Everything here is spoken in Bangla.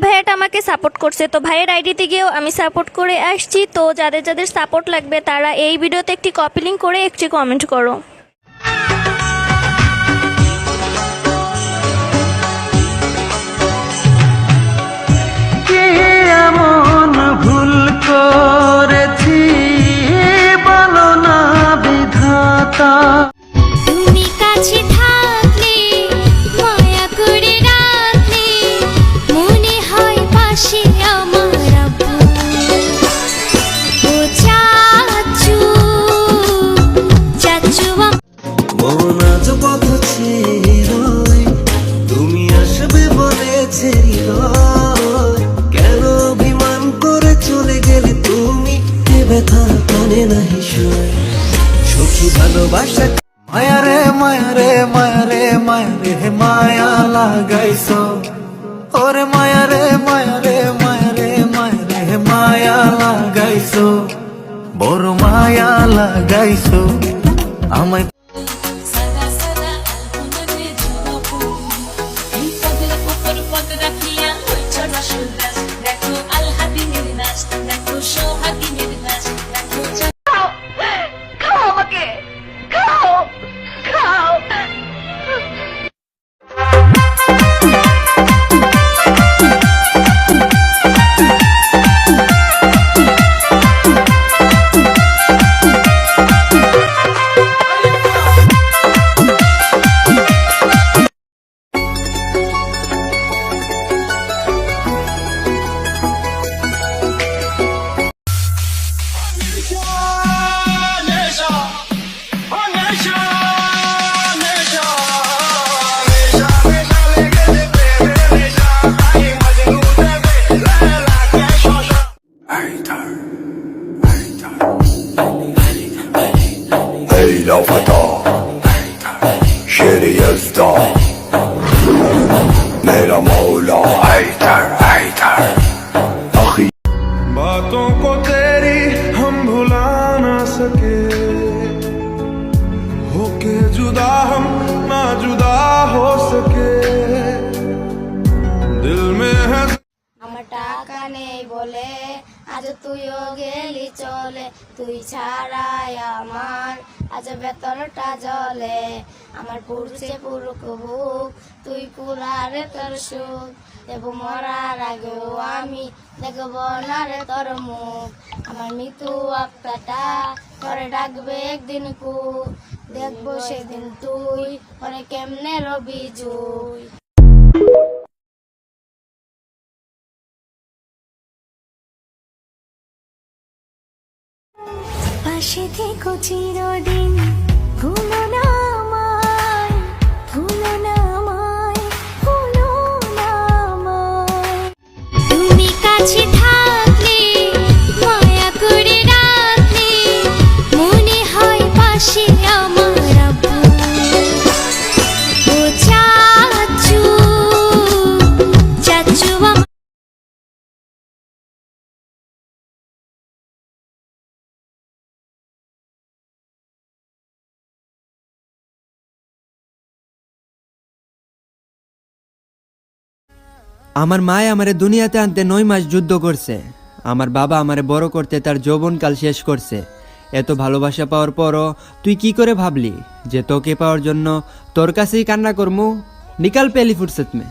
ভাইয়াটা আমাকে সাপোর্ট করছে, তো ভাইয়ের আইডিতে গিয়েও আমি সাপোর্ট করে আসছি। তো যাদের যাদের সাপোর্ট লাগবে তারা এই ভিডিওতে একটি কপি লিঙ্ক করে একটি কমেন্ট করো। এমন ভুল করেছি বলো না বিধাতা, তুমি কাছে থাকলে মায়া করে রাখলে মনে হয় পাশে আমার আব্বু ও চাচু চাচু মন আজ পথ ছেড়ে তুমি আসবে বলেছে কেন অভিমান করে চলে গেলে তুমি, এ ব্যথা কানে নাহি শোয় সখী ভালোবাসা। মায়া রে মায়া রে মায়া রে মায়া রে মায়া লাগাইছো, ওরে মায়া রে মায়া রে মায়া রে মায়া রে মায়া লাগাইছো, বড় মায়া লাগাইছো আমায়। ليلى فتى شيري يزدى मेरा मौला हैदर हैदर अखी। बातों को तेरी हम भुला ना सके, होके जुदा हम ना जुदा हो सके, दिल में है। আমার টাকা নেই বলে আজ তুইও গেলি চলে, তুই ছাড়াই আমার আজ ভেতরটা জ্বলে, আমার পুরুষে পুরুক বুক তুই পুরারে তোর সুখ, দেব মরার আগেও আমি দেখব না রে তোর মুখ, আমার মৃত্যু আত্মাটা তোরে ডাকবে একদিন কু, দেখবো সেদিন তুই ওরে কেমনে রবি জুই। পাশে থেকো চিরদিন, ভুলো না আমায়, ভুলো না আমায়, ভুলো না আমায়। তুমি কাছে থাকলে মায়া করে রাখলে মনে হয় পাশে আমার আব্বু ও চাচু চাচু। আমার মায় আমারে দুনিয়াতে আনতে 9 মাস যুদ্ধ করছে, আমার বাবা আমারে বড় করতে তার যৌবনকাল শেষ করছে। এত ভালোবাসা পাওয়ার পরও তুই কি করে ভাবলি যে তোকে পাওয়ার জন্য তোর কাছেই কান্না করমু? নিকাল পেলি ফুরসত মে।